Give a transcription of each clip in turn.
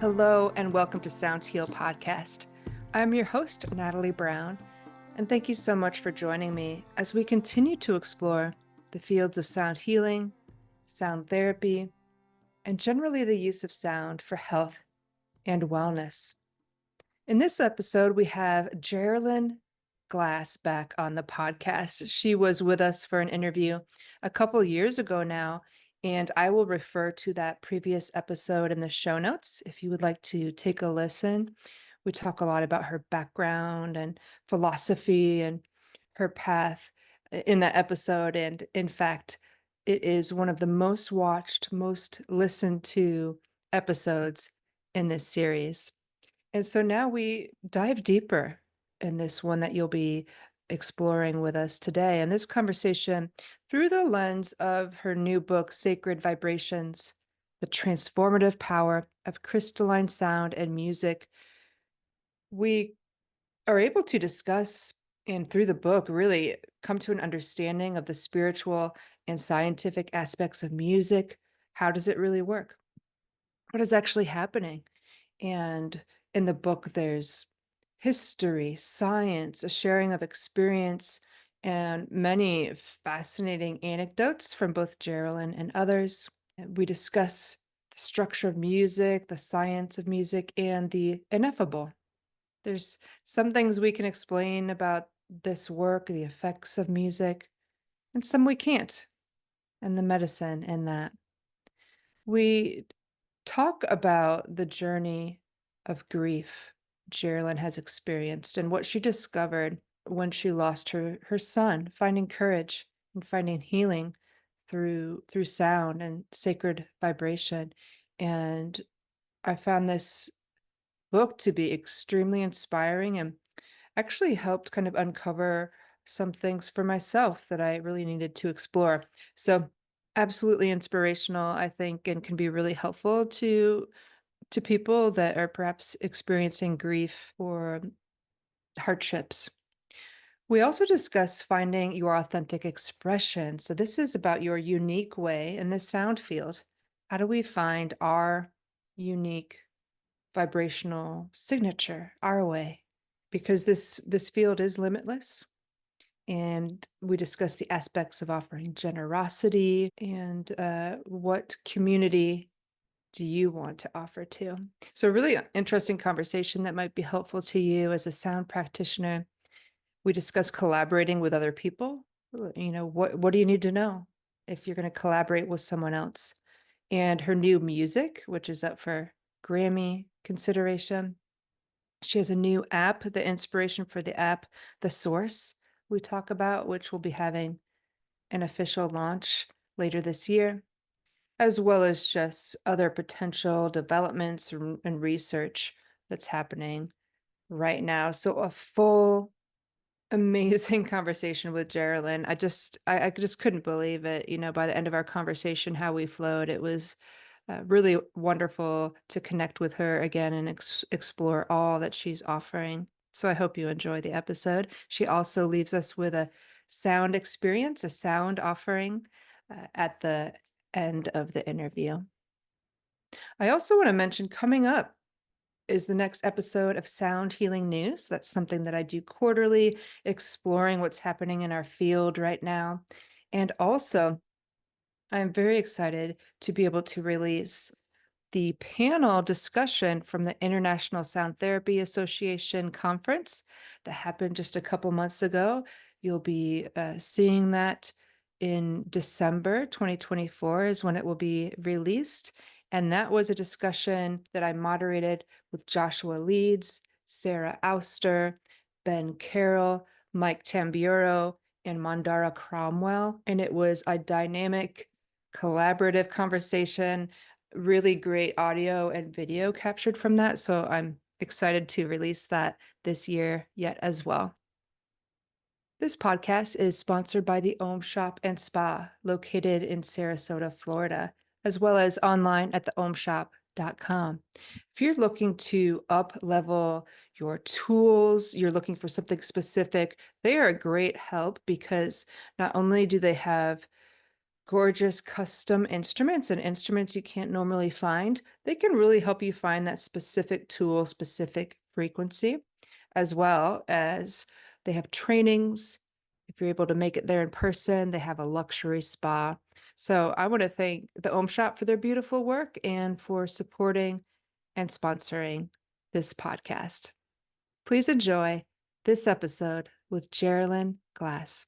Hello, and welcome to Sounds Heal Podcast. I'm your host, Natalie Brown, and thank you so much for joining me as we continue to explore the fields of sound healing, sound therapy, and generally the use of sound for health and wellness. In this episode, we have Jeralyn Glass back on the podcast. She was with us for an interview a couple years ago now, and I will refer to that previous episode in the show notes if you would like to take a listen. We talk a lot about her background and philosophy and her path in that episode. And in fact, it is one of the most watched, most listened to episodes in this series. And so now we dive deeper in this one that you'll be exploring with us today. And this conversation through the lens of her new book, Sacred Vibrations, The Transformative Power of Crystalline Sound and Music. We are able to discuss and through the book really come to an understanding of the spiritual and scientific aspects of music. How does it really work? What is actually happening? And in the book, there's history, science, a sharing of experience, and many fascinating anecdotes from both Jeralyn and others. We discuss the structure of music, the science of music, and the ineffable. There's some things we can explain about this work, the effects of music, and some we can't, and the medicine in that. We talk about the journey of grief Jeralyn has experienced and what she discovered when she lost her son, finding courage and finding healing through sound and sacred vibration. And I found this book to be extremely inspiring and actually helped kind of uncover some things for myself that I really needed to explore. So absolutely inspirational, I think, and can be really helpful to people that are perhaps experiencing grief or hardships. We also discuss finding your authentic expression. So this is about your unique way in the sound field. How do we find our unique vibrational signature, our way? Because this field is limitless. And we discuss the aspects of offering generosity and what community do you want to offer to? So, a really interesting conversation that might be helpful to you as a sound practitioner. We discuss collaborating with other people. What do you need to know if you're going to collaborate with someone else? And her new music, which is up for Grammy consideration. She has a new app, the inspiration for the app, The Source, we talk about, which will be having an official launch later this year, as well as just other potential developments and research that's happening right now. So a full, amazing conversation with Jeralyn. I just couldn't believe it. By the end of our conversation, how we flowed, it was really wonderful to connect with her again and explore all that she's offering. So I hope you enjoy the episode. She also leaves us with a sound experience, a sound offering at the end of the interview. I also want to mention coming up is the next episode of Sound Healing News. That's something that I do quarterly, exploring what's happening in our field right now. And also, I'm very excited to be able to release the panel discussion from the International Sound Therapy Association conference that happened just a couple months ago. You'll be seeing that in December 2024 is when it will be released. And that was a discussion that I moderated with Joshua Leeds, Sarah Auster, Ben Carroll, Mike Tambiuro, and Mandara Cromwell. And it was a dynamic, collaborative conversation, really great audio and video captured from that. So I'm excited to release that this year yet as well. This podcast is sponsored by the Om Shop and Spa, located in Sarasota, Florida, as well as online at theomshop.com. If you're looking to up-level your tools, you're looking for something specific, they are a great help because not only do they have gorgeous custom instruments and instruments you can't normally find. They can really help you find that specific tool, specific frequency, as well as they have trainings. If you're able to make it there in person, they have a luxury spa. So I want to thank the Om Shop for their beautiful work and for supporting and sponsoring this podcast. Please enjoy this episode with Jeralyn Glass.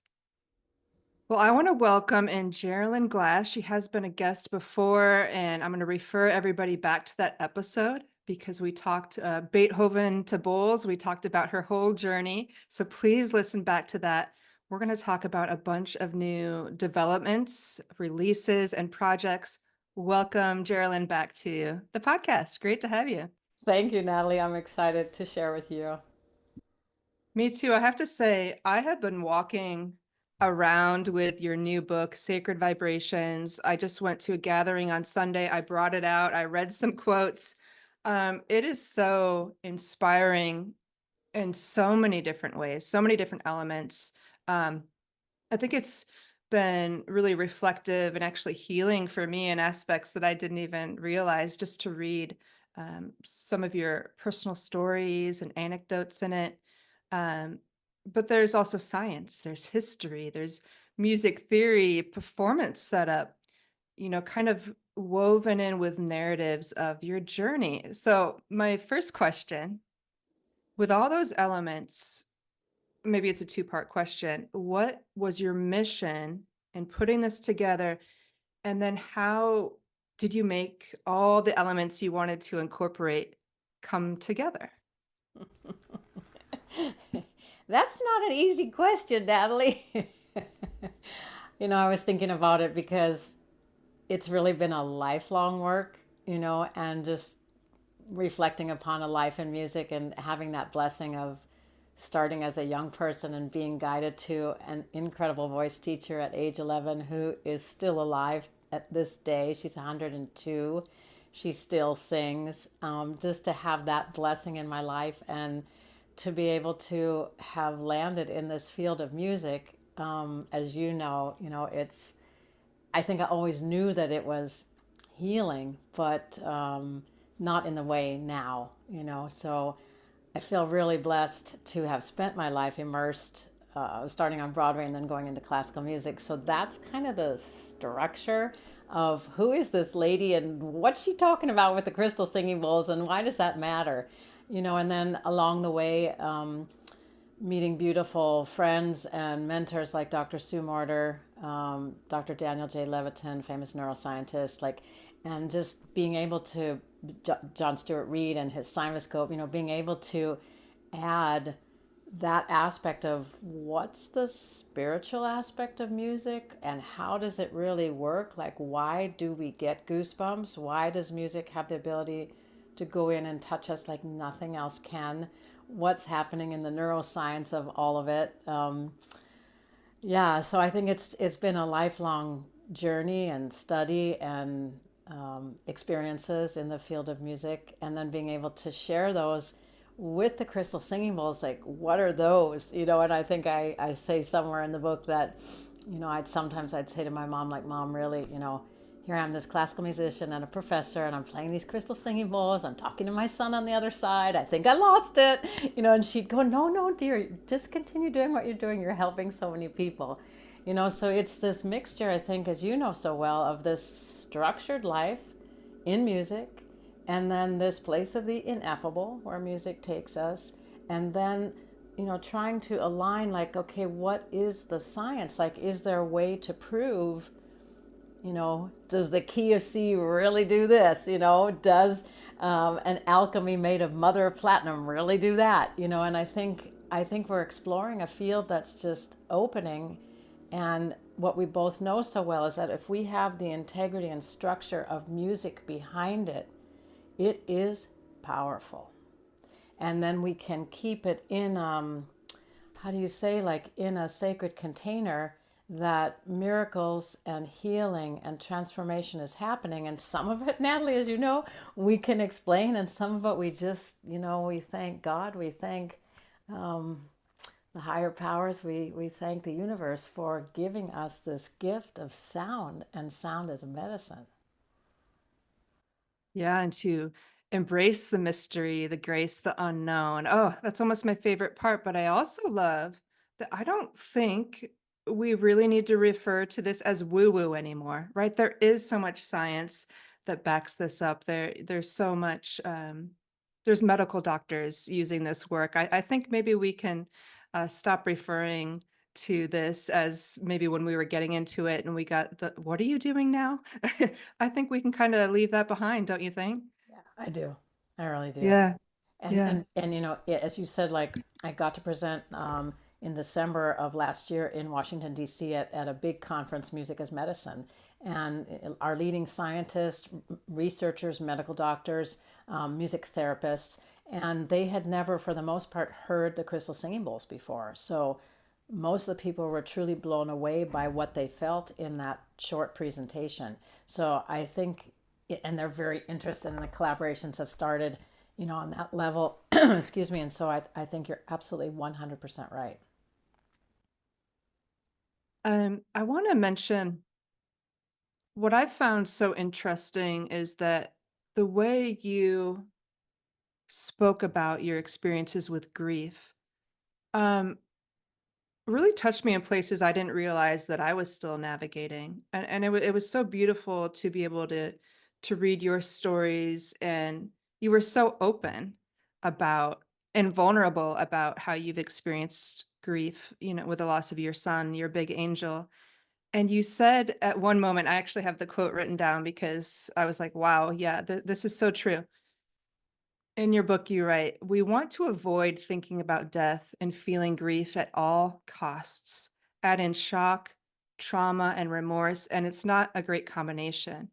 Well, I want to welcome in Jeralyn Glass. She has been a guest before, and I'm going to refer everybody back to that episode because we talked Beethoven to bowls. We talked about her whole journey. So please listen back to that. We're going to talk about a bunch of new developments, releases, and projects. Welcome, Jeralyn, back to the podcast. Great to have you. Thank you, Natalie. I'm excited to share with you. Me too. I have to say, I have been walking around with your new book, Sacred Vibrations. I just went to a gathering on Sunday. I brought it out. I read some quotes. It is so inspiring in so many different ways, so many different elements. Um, I think it's been really reflective and actually healing for me in aspects that I didn't even realize just to read some of your personal stories and anecdotes in it. Um, but there's also science, there's history, there's music theory, performance setup, kind of woven in with narratives of your journey. So, my first question, with all those elements, maybe it's a two-part question. What was your mission in putting this together? And then how did you make all the elements you wanted to incorporate come together? That's not an easy question, Natalie. I was thinking about it because it's really been a lifelong work, and just reflecting upon a life in music and having that blessing of starting as a young person and being guided to an incredible voice teacher at age 11 who is still alive at this day. She's 102. She still sings. Just to have that blessing in my life and to be able to have landed in this field of music, as it's, I think I always knew that it was healing, but not in the way now, so I feel really blessed to have spent my life immersed, starting on Broadway and then going into classical music. So that's kind of the structure of who is this lady and what's she talking about with the crystal singing bowls and why does that matter? And then along the way, meeting beautiful friends and mentors like Dr. Sue Morter, Dr. Daniel J. Levitin, famous neuroscientist, and just being able to, John Stewart Reed and his Simoscope, being able to add that aspect of what's the spiritual aspect of music and how does it really work? Like, why do we get goosebumps? Why does music have the ability to go in and touch us like nothing else can? What's happening in the neuroscience of all of it? So I think it's been a lifelong journey and study and experiences in the field of music, and then being able to share those with the crystal singing bowls. Like, what are those? And I think I say somewhere in the book that, I'd say to my mom, like, Mom, really, here I am, this classical musician and a professor, and I'm playing these crystal singing bowls. I'm talking to my son on the other side. I think I lost it, and she'd go, no, dear, just continue doing what you're doing. You're helping so many people, so it's this mixture, I think, as you know so well, of this structured life in music, and then this place of the ineffable where music takes us, and then trying to align, like, okay, what is the science? Like, is there a way to prove, does the key of C really do this? Does an alchemy made of mother of platinum really do that? And I think we're exploring a field that's just opening. And what we both know so well is that if we have the integrity and structure of music behind it, it is powerful. And then we can keep it in, like in a sacred container, that miracles and healing and transformation is happening. And some of it, Natalie, as you know, we can explain. And some of it we just, we thank God. We thank The higher powers, we thank the universe for giving us this gift of sound, and sound is a medicine. Yeah, and to embrace the mystery, the grace, the unknown. Oh, that's almost my favorite part. But I also love that I don't think we really need to refer to this as woo-woo anymore, right? There is so much science that backs this up. There's so much, there's medical doctors using this work. I think maybe we can stop referring to this as maybe when we were getting into it and we got the, what are you doing now? I think we can kind of leave that behind, don't you think? Yeah, I do. I really do. Yeah, And yeah. and you know, as you said, like I got to present in December of last year in Washington D.C. At a big conference, Music as Medicine, and our leading scientists, researchers, medical doctors, music therapists, and they had never, for the most part, heard the Crystal Singing Bowls before. So most of the people were truly blown away by what they felt in that short presentation. So I think, and they're very interested, and the collaborations have started, you know, on that level. Excuse me. And so I think you're absolutely 100% right. I want to mention what I've found so interesting is that the way you spoke about your experiences with grief, um, really touched me in places I didn't realize that I was still navigating. And it was so beautiful to be able to read your stories, and you were so open about and vulnerable about how you've experienced grief, you know, with the loss of your son, your big angel. And you said at one moment, I actually have the quote written down because I was like, wow, yeah, this is so true. In your book, you write, we want to avoid thinking about death and feeling grief at all costs. Add in shock, trauma, and remorse, and it's not a great combination.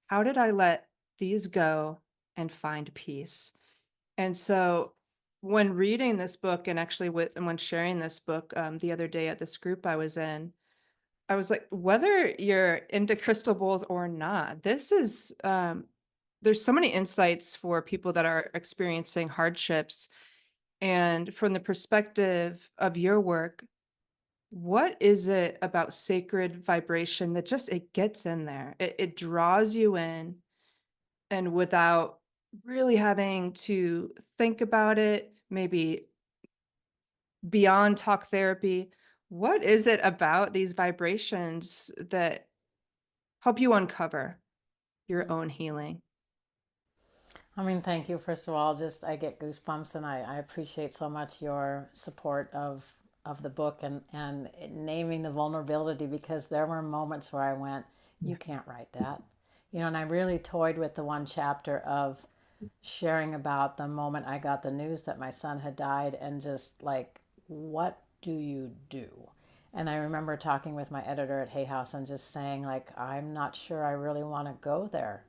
How did I let these go and find peace? And so, when reading this book, and actually and when sharing this book the other day at this group I was in, I was like, whether you're into crystal bowls or not, this is there's so many insights for people that are experiencing hardships. And from the perspective of your work, what is it about sacred vibration that just it gets in there? It draws you in, and without really having to think about it, maybe beyond talk therapy, what is it about these vibrations that help you uncover your own healing? I mean, thank you. First of all, just I get goosebumps, and I appreciate so much your support of the book, and naming the vulnerability, because there were moments where I went, you can't write that. You know, and I really toyed with the one chapter of sharing about the moment I got the news that my son had died, and just like, what do you do? And I remember talking with my editor at Hay House and just saying, like, I'm not sure I really want to go there.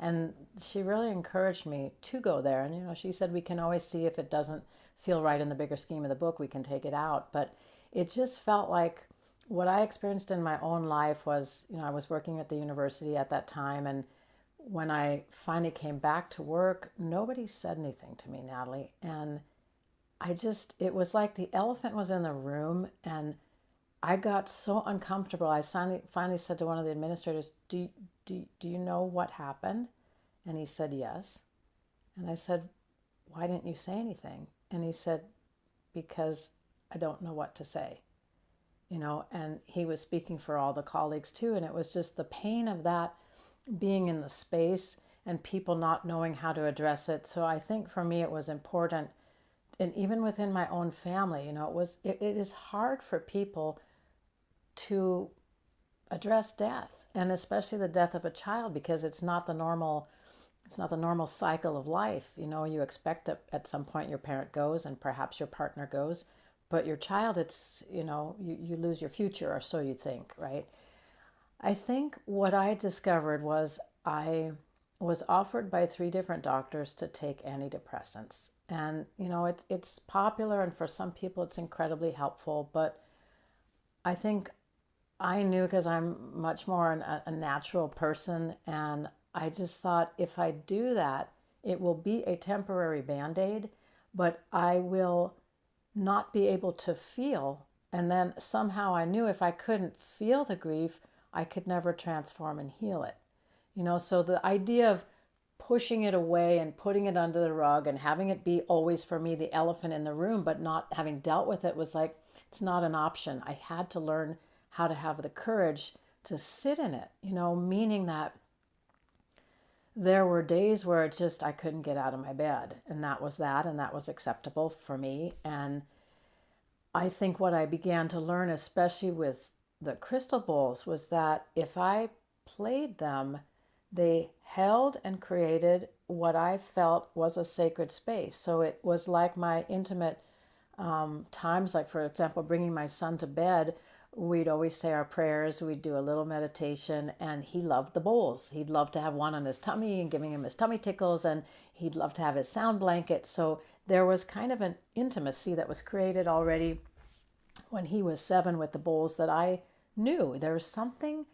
And she really encouraged me to go there. And, you know, she said, we can always see if it doesn't feel right in the bigger scheme of the book, we can take it out. But it just felt like what I experienced in my own life was, you know, I was working at the university at that time. And when I finally came back to work, nobody said anything to me, Natalie. And it was like the elephant was in the room, and I got so uncomfortable. I finally said to one of the administrators, do you know what happened? And he said, yes. And I said, why didn't you say anything? And he said, because I don't know what to say. You know, and he was speaking for all the colleagues too. And it was just the pain of that, being in the space and people not knowing how to address it. So I think for me, it was important. And even within my own family, you know, it is hard for people to address death, and especially the death of a child, because it's not the normal cycle of life. You know, you expect that at some point your parent goes and perhaps your partner goes, but your child, it's, you know, you lose your future, or so you think, right? I think what I discovered was I was offered by three different doctors to take antidepressants. And, you know, it's popular, and for some people it's incredibly helpful. But I think I knew, because I'm much more a natural person, and I just thought, if I do that, it will be a temporary band aid, but I will not be able to feel. And then somehow I knew if I couldn't feel the grief, I could never transform and heal it. So the idea of pushing it away and putting it under the rug and having it be always for me the elephant in the room, but not having dealt with it, was like, it's not an option. I had to learn how to have the courage to sit in it, meaning that there were days where it just, I couldn't get out of my bed, and that was acceptable for me. And I think what I began to learn, especially with the crystal bowls, was that if I played them, they held and created what I felt was a sacred space. So it was like my intimate times, like, for example, bringing my son to bed. We'd always say our prayers, we'd do a little meditation, and he loved the bowls. He'd love to have one on his tummy and giving him his tummy tickles, and he'd love to have his sound blanket. So there was kind of an intimacy that was created already when he was 7 with the bowls, that I knew there was something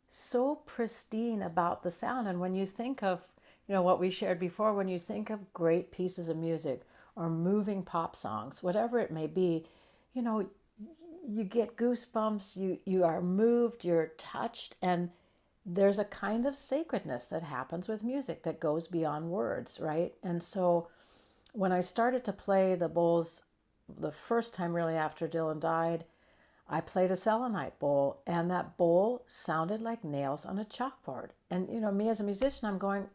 so pristine about the sound. And when you think of, what we shared before, when you think of great pieces of music or moving pop songs, whatever it may be, you get goosebumps, you are moved, you're touched, and there's a kind of sacredness that happens with music that goes beyond words, right? And so when I started to play the bowls the first time, really after Dylan died, I played a selenite bowl, and that bowl sounded like nails on a chalkboard. And, me as a musician, I'm going,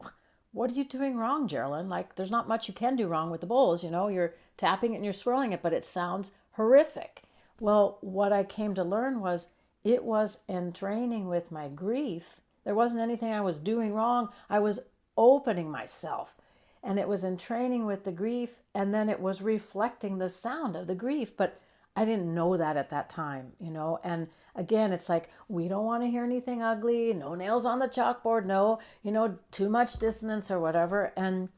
what are you doing wrong, Jeralyn? Like, there's not much you can do wrong with the bowls. You're tapping it and you're swirling it, but it sounds horrific. Well, what I came to learn was it was entraining with my grief. There wasn't anything I was doing wrong. I was opening myself, and it was entraining with the grief, and then it was reflecting the sound of the grief. But I didn't know that at that time, and again, it's like, we don't want to hear anything ugly, no nails on the chalkboard, no, too much dissonance or whatever. And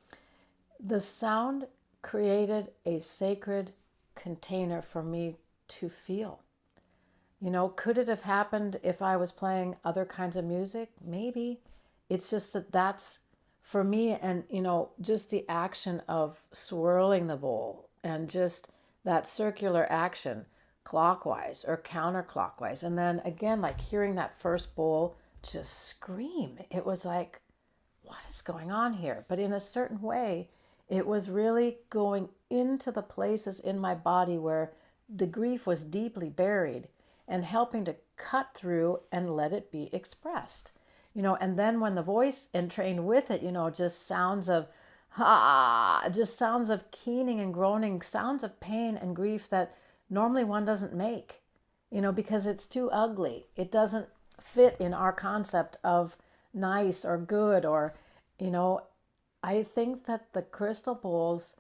the sound created a sacred container for me to feel. Could it have happened if I was playing other kinds of music? Maybe. It's just that's for me. And, just the action of swirling the bowl and just that circular action, clockwise or counterclockwise. And then again, like hearing that first bowl just scream. It was like, what is going on here? But in a certain way, it was really going into the places in my body where the grief was deeply buried, and helping to cut through and let it be expressed. And then when the voice entrained with it, just sounds of just sounds of keening and groaning, sounds of pain and grief that normally one doesn't make, because it's too ugly. It doesn't fit in our concept of nice or good, or, I think that the crystal bowls,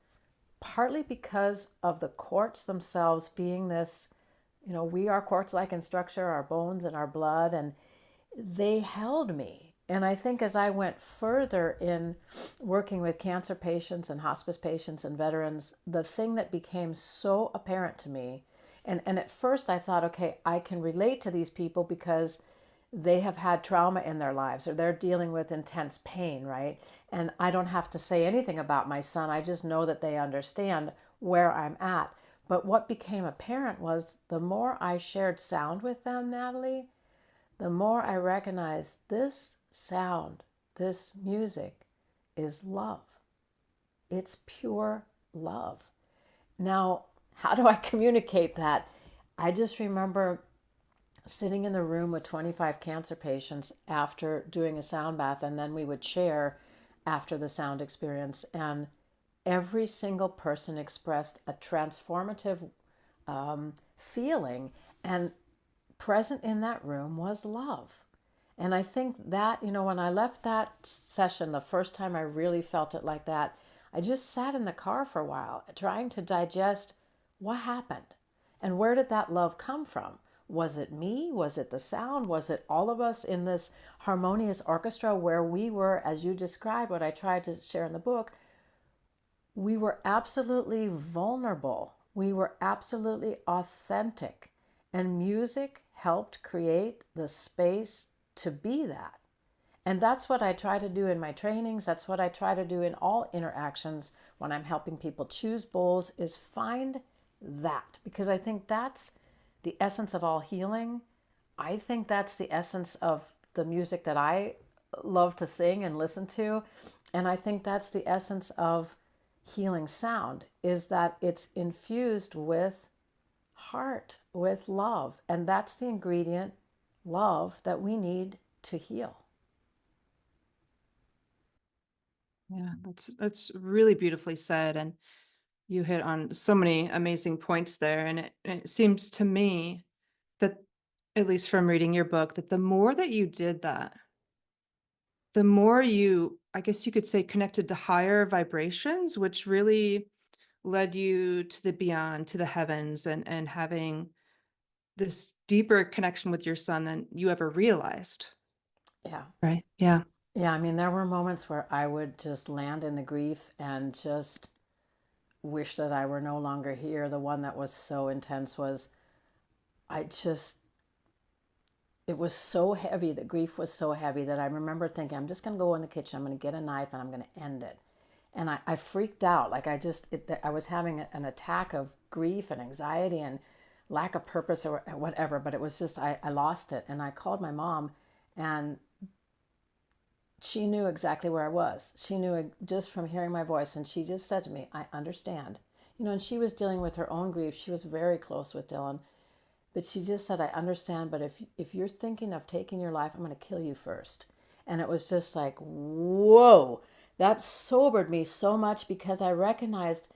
partly because of the quartz themselves being this, we are quartz-like in structure, our bones and our blood, and they held me. And I think as I went further in working with cancer patients and hospice patients and veterans, the thing that became so apparent to me, and at first I thought, okay, I can relate to these people because they have had trauma in their lives, or they're dealing with intense pain, right? And I don't have to say anything about my son. I just know that they understand where I'm at. But what became apparent was the more I shared sound with them, Natalie, the more I recognized this sound, this music is love. It's pure love. Now, how do I communicate that? I just remember sitting in the room with 25 cancer patients after doing a sound bath, and then we would share after the sound experience, and every single person expressed a transformative feeling, and present in that room was love. And I think that, when I left that session, the first time I really felt it like that, I just sat in the car for a while trying to digest what happened and where did that love come from? Was it me? Was it the sound? Was it all of us in this harmonious orchestra where we were, as you described, what I tried to share in the book, we were absolutely vulnerable. We were absolutely authentic. And music helped create the space to be that. And that's what I try to do in my trainings. That's what I try to do in all interactions when I'm helping people choose bowls, is find that, because I think that's the essence of all healing. I think that's the essence of the music that I love to sing and listen to. And I think that's the essence of healing sound, is that it's infused with heart, with love. And that's the ingredient, love, that we need to heal. Yeah, that's really beautifully said. And you hit on so many amazing points there. And it seems to me that, at least from reading your book, that the more that you did that, the more you, I guess you could say, connected to higher vibrations, which really led you to the beyond, to the heavens, and having this deeper connection with your son than you ever realized. Yeah. Right. Yeah. Yeah. I mean, there were moments where I would just land in the grief and just wish that I were no longer here. The one that was so intense was, I just, it was so heavy. The grief was so heavy that I remember thinking, I'm just going to go in the kitchen. I'm going to get a knife and I'm going to end it. And I freaked out. Like I was having an attack of grief and anxiety and lack of purpose or whatever. But it was just, I lost it. And I called my mom, and she knew exactly where I was. She knew just from hearing my voice. And she just said to me, I understand. And she was dealing with her own grief. She was very close with Dylan. But she just said, I understand, but if you're thinking of taking your life, I'm going to kill you first. And it was just like, whoa, that sobered me so much, because I recognized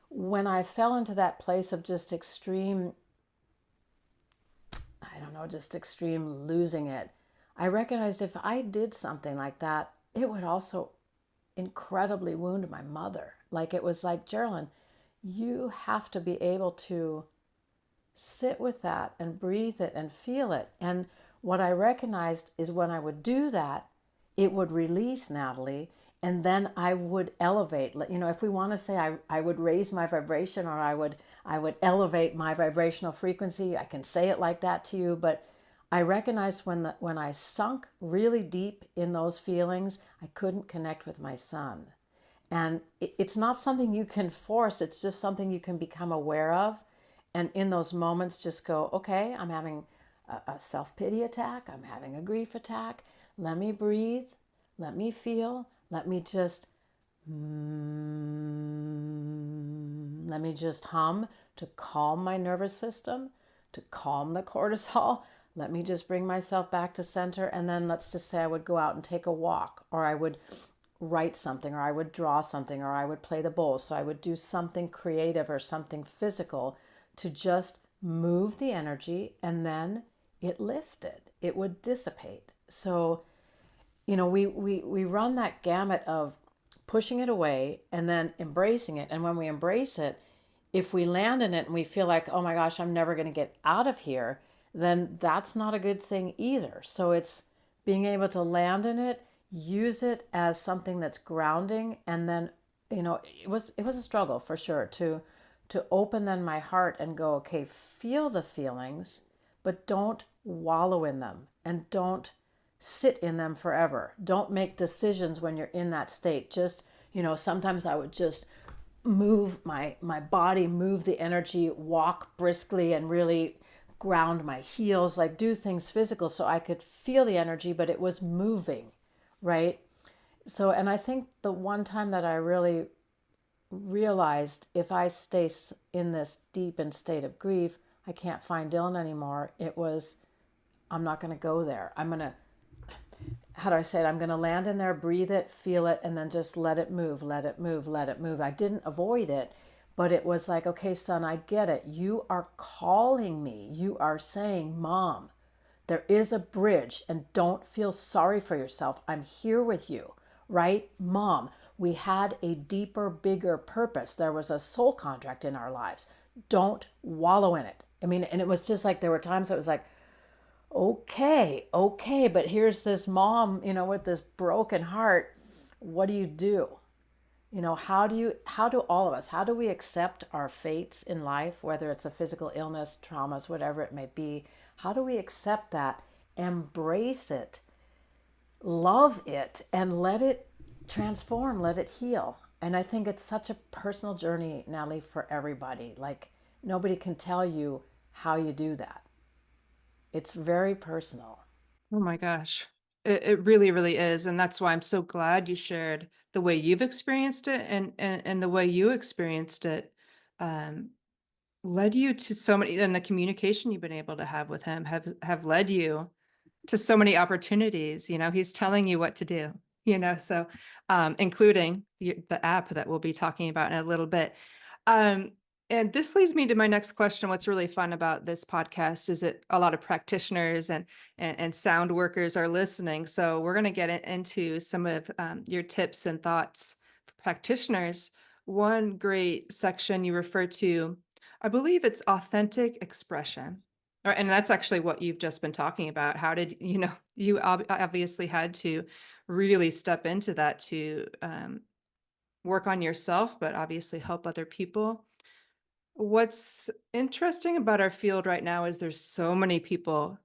when I fell into that place of just extreme, I don't know, just extreme losing it, I recognized if I did something like that, it would also incredibly wound my mother. Like, it was like, Jeralyn, you have to be able to sit with that and breathe it and feel it. And what I recognized is when I would do that, it would release, Natalie, and then I would elevate. If we want to say I would raise my vibration, or I would elevate my vibrational frequency, I can say it like that to you. But I recognized when I sunk really deep in those feelings, I couldn't connect with my son. And it's not something you can force, it's just something you can become aware of. And in those moments, just go, okay, I'm having a self-pity attack. I'm having a grief attack. Let me breathe. Let me feel. Let me just hum to calm my nervous system, to calm the cortisol. Let me just bring myself back to center. And then let's just say I would go out and take a walk, or I would write something, or I would draw something, or I would play the bowl. So I would do something creative or something physical to just move the energy, and then it lifted. It would dissipate. So, we run that gamut of pushing it away and then embracing it. And when we embrace it, if we land in it and we feel like, oh my gosh, I'm never going to get out of here, then that's not a good thing either. So it's being able to land in it, use it as something that's grounding, and then, it was a struggle for sure to open then my heart and go, okay, feel the feelings, but don't wallow in them, and don't sit in them forever. Don't make decisions when you're in that state. Just, sometimes I would just move my body, move the energy, walk briskly, and really ground my heels, like do things physical so I could feel the energy, but it was moving, right? So, and I think the one time that I really realized, if I stay in this deep state of grief, I can't find Dylan anymore. It was, I'm not going to go there. I'm going to, how do I say it? I'm going to land in there, breathe it, feel it, and then just let it move, let it move, let it move. I didn't avoid it, but it was like, okay, son, I get it. You are calling me. You are saying, Mom, there is a bridge, and don't feel sorry for yourself. I'm here with you, right? Mom, we had a deeper, bigger purpose. There was a soul contract in our lives. Don't wallow in it. I mean, and it was just like, there were times it was like, okay, but here's this mom, with this broken heart. What do you do? How do all of us, how do we accept our fates in life, whether it's a physical illness, traumas, whatever it may be? How do we accept that, embrace it, love it, and let it transform, let it heal? And I think it's such a personal journey, Natalie, for everybody. Like, Nobody can tell you how you do that. It's very personal. Oh my gosh. It really, really is. And that's why I'm so glad you shared the way you've experienced it, and the way you experienced it um, led you to so many, and the communication you've been able to have with him have led you to so many opportunities. He's telling you what to do, so including the app that we'll be talking about in a little bit. Um, and this leads me to my next question. What's really fun about this podcast is that a lot of practitioners and sound workers are listening. So we're going to get into some of your tips and thoughts for practitioners. One great section you refer to, I believe it's authentic expression. And that's actually what you've just been talking about. How did, you obviously had to really step into that to work on yourself, but obviously help other people. What's interesting about our field right now is there's so many people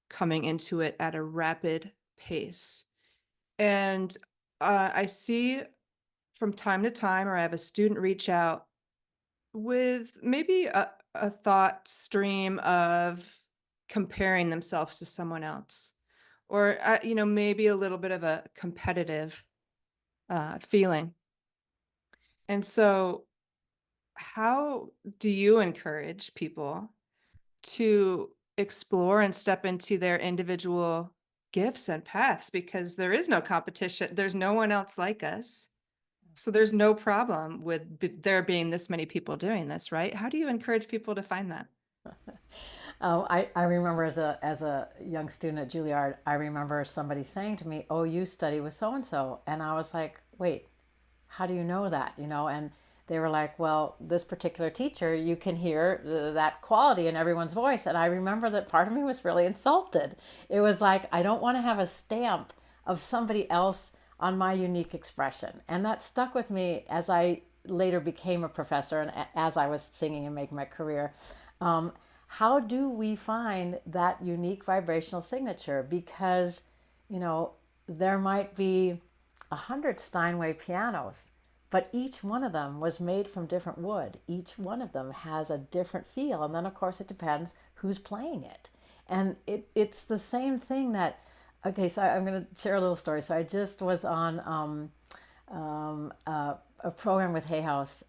coming into it at a rapid pace. And I see from time to time, or I have a student reach out with maybe a thought stream of comparing themselves to someone else, or maybe a little bit of a competitive feeling. And so how do you encourage people to explore and step into their individual gifts and paths? Because there is no competition, there's no one else like us. So there's no problem with there being this many people doing this, right? How do you encourage people to find that? I remember as a young student at Juilliard, I remember somebody saying to me, "Oh, you study with so and so," and I was like, "Wait, how do you know that?" And they were like, "Well, this particular teacher, you can hear that quality in everyone's voice." And I remember that part of me was really insulted. It was like, I don't want to have a stamp of somebody else on my unique expression, and that stuck with me as I later became a professor and as I was singing and making my career. Um, how do we find that unique vibrational signature? Because, you know, there might be 100 Steinway pianos, but each one of them was made from different wood. Each one of them has a different feel. And then, of course, it depends who's playing it. And it's the same thing that, okay, so I'm going to share a little story. So I just was on a program with Hay House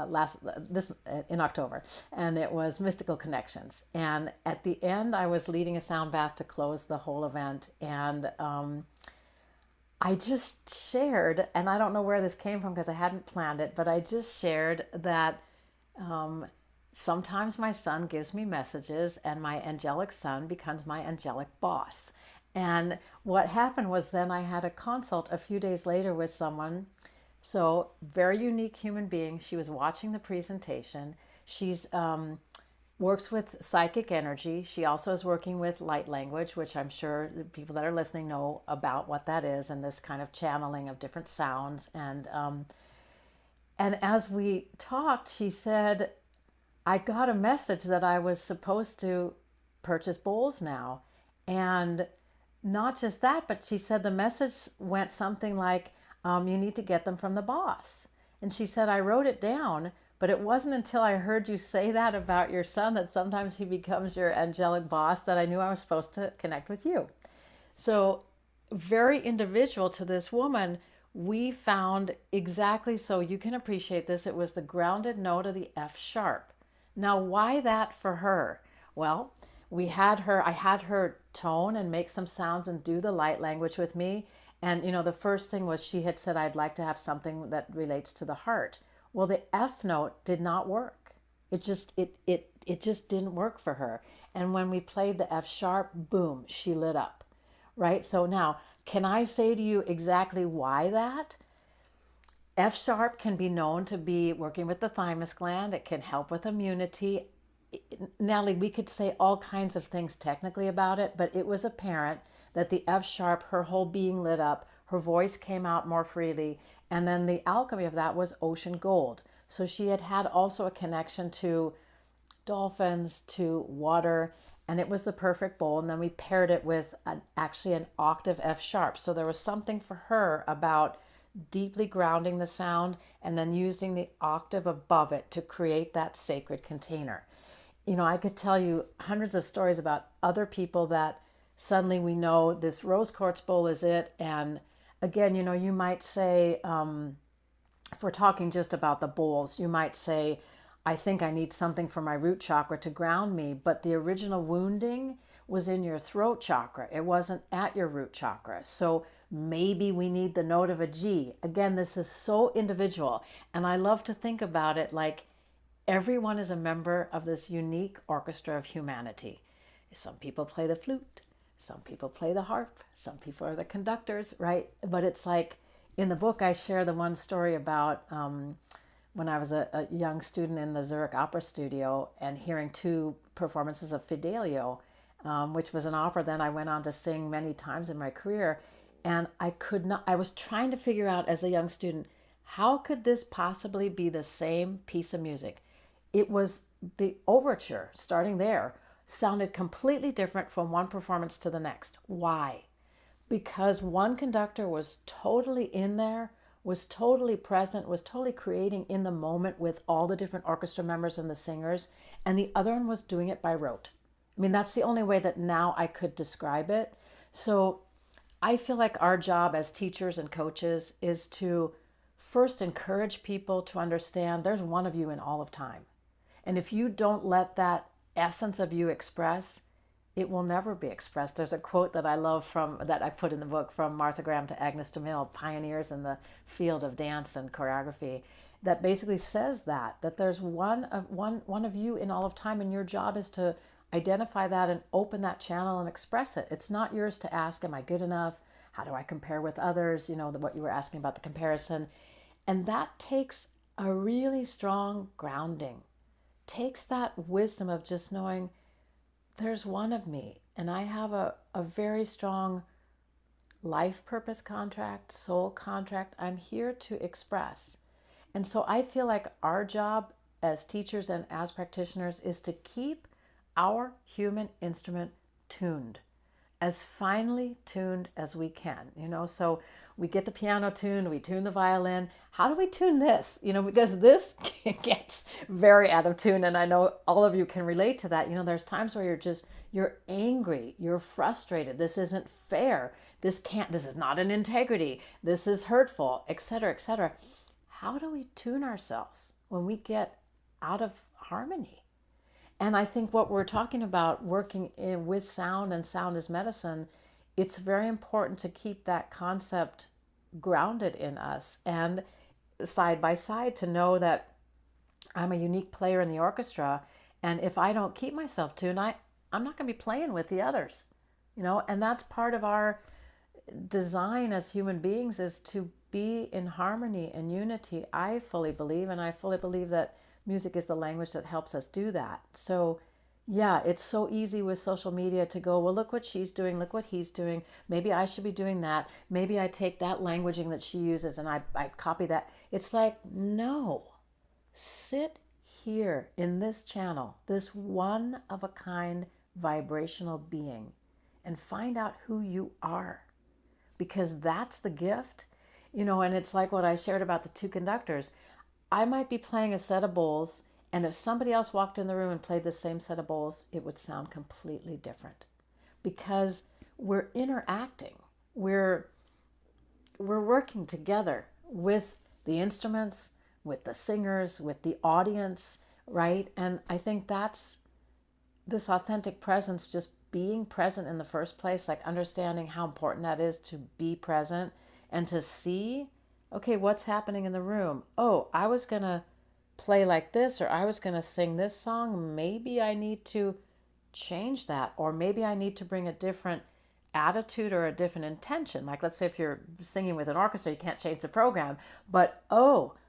last this in October, and it was Mystical Connections. And at the end, I was leading a sound bath to close the whole event, and I just shared, and I don't know where this came from because I hadn't planned it, but I just shared that sometimes my son gives me messages, and my angelic son becomes my angelic boss. And what happened was then I had a consult a few days later with someone. So, very unique human being. She was watching the presentation. She's works with psychic energy. She also is working with light language, which I'm sure the people that are listening know about what that is, and this kind of channeling of different sounds. And as we talked, she said, "I got a message that I was supposed to purchase bowls now," and not just that, but she said the message went something like, "You need to get them from the boss." And she said, "I wrote it down, but it wasn't until I heard you say that about your son, that sometimes he becomes your angelic boss, that I knew I was supposed to connect with you." So, very individual to this woman, we found exactly, so you can appreciate this. It was the grounded note of the F sharp. Now, why that for her? Well, I had her tone and make some sounds and do the light language with me. And, the first thing was she had said, "I'd like to have something that relates to the heart." Well, the F note did not work. It just didn't work for her. And when we played the F sharp, boom, she lit up. Right? So now, can I say to you exactly why that? F sharp can be known to be working with the thymus gland. It can help with immunity. Natalie, we could say all kinds of things technically about it, but it was apparent that the F sharp, her whole being lit up, her voice came out more freely, and then the alchemy of that was ocean gold. So she had also a connection to dolphins, to water, and it was the perfect bowl. And then we paired it with actually an octave F sharp. So there was something for her about deeply grounding the sound, and then using the octave above it to create that sacred container. I could tell you hundreds of stories about other people that suddenly we know this rose quartz bowl is it. And again, you might say, if we're talking just about the bowls, you might say, I think I need something for my root chakra to ground me, but the original wounding was in your throat chakra. It wasn't at your root chakra. So maybe we need the note of a G. Again, this is so individual. And I love to think about it like everyone is a member of this unique orchestra of humanity. Some people play the flute, some people play the harp, some people are the conductors, right? But it's like in the book, I share the one story about when I was a young student in the Zurich Opera Studio and hearing two performances of Fidelio, which was an opera then I went on to sing many times in my career. And I was trying to figure out as a young student, how could this possibly be the same piece of music? It was the overture, starting there, sounded completely different from one performance to the next. Why? Because one conductor was totally in there, was totally present, was totally creating in the moment with all the different orchestra members and the singers, and the other one was doing it by rote. I mean, that's the only way that now I could describe it. So I feel like our job as teachers and coaches is to first encourage people to understand there's one of you in all of time. And if you don't let that essence of you express, it will never be expressed. There's a quote that I love that I put in the book from Martha Graham to Agnes DeMille, pioneers in the field of dance and choreography, that basically says that there's one of you in all of time, and your job is to identify that and open that channel and express it. It's not yours to ask, am I good enough? How do I compare with others? What you were asking about the comparison. And that takes a really strong grounding. Takes that wisdom of just knowing there's one of me, and I have a very strong life purpose contract, soul contract. I'm here to express. And so I feel like our job as teachers and as practitioners is to keep our human instrument tuned, as finely tuned as we can. So we get the piano tuned, we tune the violin. How do we tune this? Because this gets very out of tune, and I know all of you can relate to that. There's times where you're angry, you're frustrated. This isn't fair. This is not an integrity. This is hurtful, etc., etc. How do we tune ourselves when we get out of harmony? And I think what we're talking about, working with sound and sound as medicine, it's very important to keep that concept grounded in us and side by side to know that I'm a unique player in the orchestra. And if I don't keep myself tuned, I'm not going to be playing with the others, and that's part of our design as human beings, is to be in harmony and unity. I fully believe, and I fully believe that music is the language that helps us do that. So yeah, it's so easy with social media to go, well, look what she's doing, look what he's doing. Maybe I should be doing that. Maybe I take that languaging that she uses and I copy that. It's like, no, sit here in this channel, this one of a kind vibrational being, and find out who you are, because that's the gift. And it's like what I shared about the two conductors. I might be playing a set of bowls, and if somebody else walked in the room and played the same set of bowls, it would sound completely different, because we're interacting. We're working together with the instruments, with the singers, with the audience, right? And I think that's this authentic presence, just being present in the first place, like understanding how important that is to be present and to see, okay, what's happening in the room? Oh, I was going to play like this, or I was going to sing this song. Maybe I need to change that, or maybe I need to bring a different attitude or a different intention. Like, let's say if you're singing with an orchestra, you can't change the program, but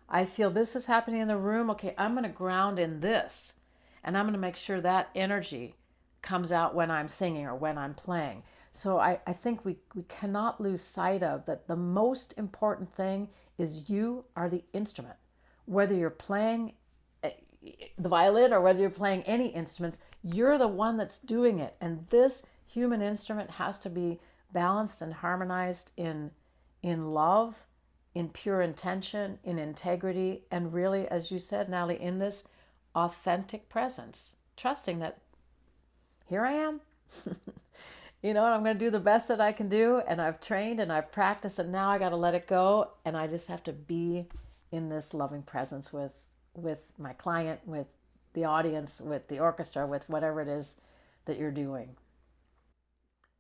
I feel this is happening in the room. Okay, I'm going to ground in this, and I'm going to make sure that energy comes out when I'm singing or when I'm playing. So I think we cannot lose sight of that. The most important thing is you are the instrument. Whether you're playing the violin or whether you're playing any instruments, you're the one that's doing it. And this human instrument has to be balanced and harmonized in love in pure intention, in integrity, and really, as you said, Natalie, in this authentic presence, trusting that here I am. And I'm going to do the best that I can do. And I've trained and I've practiced, and now I got to let it go. And I just have to be in this loving presence with my client, with the audience, with the orchestra, with whatever it is that you're doing.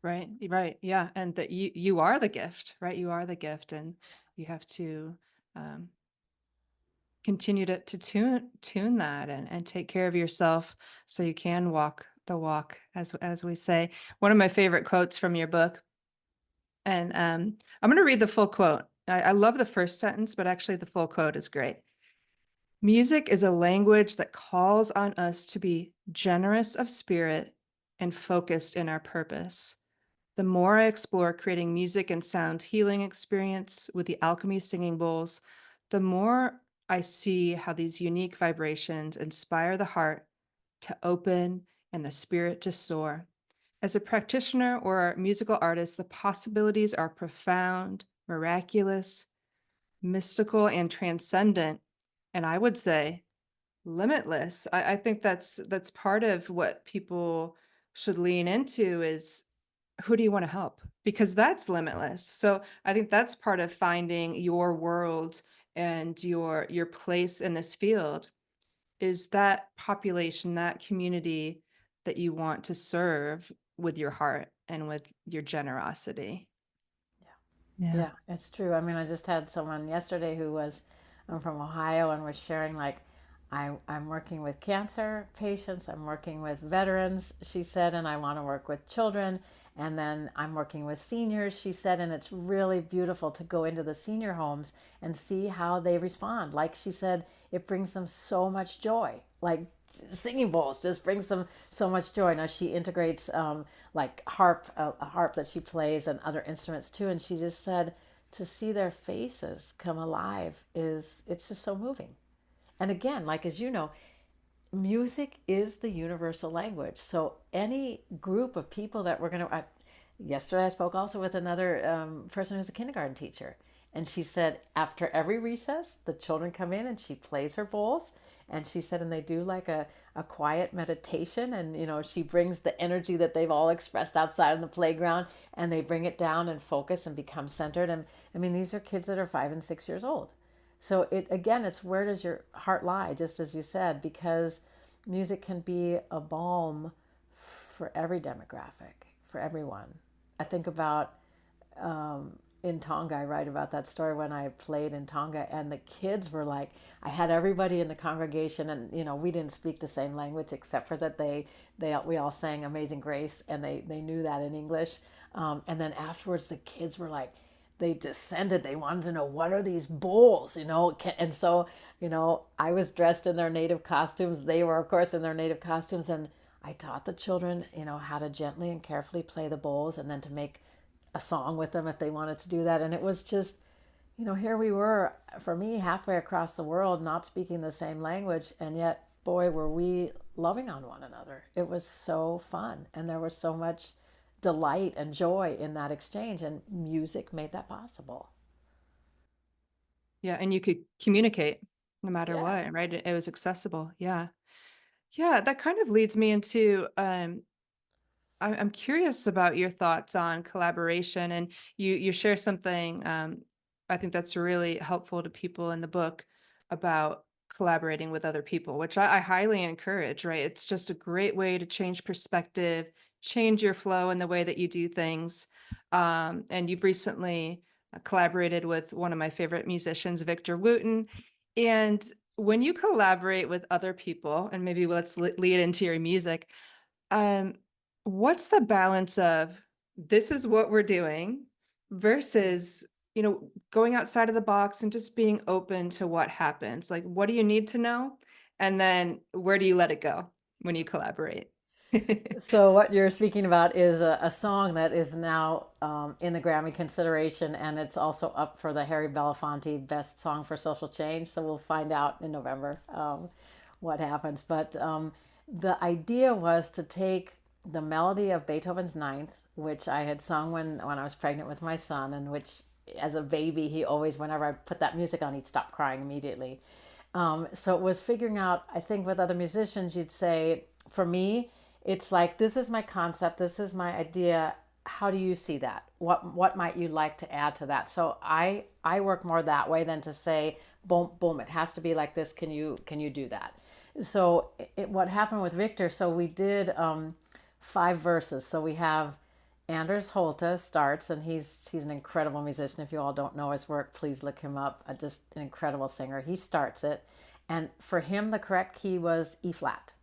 Right. Right. Yeah. And that you are the gift, right? You are the gift, and you have to um, continue to tune that and take care of yourself so you can walk the walk, as we say. One of my favorite quotes from your book, and I'm going to read the full quote. I love the first sentence, but actually the full quote is great. Music is a language that calls on us to be generous of spirit and focused in our purpose. The more I explore creating music and sound healing experience with the Alchemy Singing Bowls, the more I see how these unique vibrations inspire the heart to open and the spirit to soar. As a practitioner or musical artist, the possibilities are profound, miraculous, mystical, and transcendent. And I would say limitless. I think that's part of what people should lean into is, who do you want to help? Because that's limitless. So I think that's part of finding your world and your place in this field, is that population, that community that you want to serve with your heart and with your generosity. Yeah. Yeah, it's true. I mean, I just had someone yesterday who was from Ohio and was sharing, like, I'm working with cancer patients, I'm working with veterans, she said, and I want to work with children. And then I'm working with seniors, she said, and it's really beautiful to go into the senior homes and see how they respond. Like she said, it brings them so much joy. Like singing bowls just brings them so much joy. Now she integrates like a harp that she plays and other instruments too. And she just said to see their faces come alive it's just so moving. And again, like, as you know, music is the universal language. So any group of people that we're going to, yesterday I spoke also with another person who's a kindergarten teacher. And she said after every recess, the children come in and she plays her bowls. And she said, and they do like a quiet meditation. And, she brings the energy that they've all expressed outside on the playground and they bring it down and focus and become centered. And I mean, these are kids that are 5 and 6 years old. So it's where does your heart lie, just as you said, because music can be a balm for every demographic, for everyone. I think about in Tonga, I write about that story when I played in Tonga, and the kids were like, I had everybody in the congregation, and we didn't speak the same language except for that we all sang Amazing Grace, and they knew that in English. And then afterwards, the kids were like, they descended. They wanted to know, what are these bowls, And so, I was dressed in their native costumes. They were, of course, in their native costumes. And I taught the children, how to gently and carefully play the bowls and then to make a song with them if they wanted to do that. And it was just, here we were, for me, halfway across the world, not speaking the same language. And yet, boy, were we loving on one another. It was so fun. And there was so much delight and joy in that exchange, and music made that possible. Yeah. And you could communicate no matter Yeah. what, right? It was accessible. Yeah. Yeah. That kind of leads me into, I'm curious about your thoughts on collaboration, and you share something, I think that's really helpful to people in the book, about collaborating with other people, which I highly encourage, right? It's just a great way to change perspective, change your flow in the way that you do things. And you've recently collaborated with one of my favorite musicians, Victor Wooten. And when you collaborate with other people, and maybe let's lead into your music, um, what's the balance of, this is what we're doing, versus, going outside of the box and just being open to what happens? Like, what do you need to know? And then where do you let it go when you collaborate? So what you're speaking about is a song that is now in the Grammy consideration, and it's also up for the Harry Belafonte Best Song for Social Change. So we'll find out in November what happens. But the idea was to take the melody of Beethoven's Ninth, which I had sung when I was pregnant with my son, and which as a baby, he always, whenever I put that music on, he'd stop crying immediately. So it was figuring out, I think with other musicians, you'd say, for me, it's like, this is my concept, this is my idea. How do you see that? What might you like to add to that? So I work more that way than to say, boom, boom, it has to be like this. Can you do that? So what happened with Victor, so we did 5 verses. So we have Anders Holte starts, and he's an incredible musician. If you all don't know his work, please look him up. Just an incredible singer. He starts it, and for him, the correct key was E flat.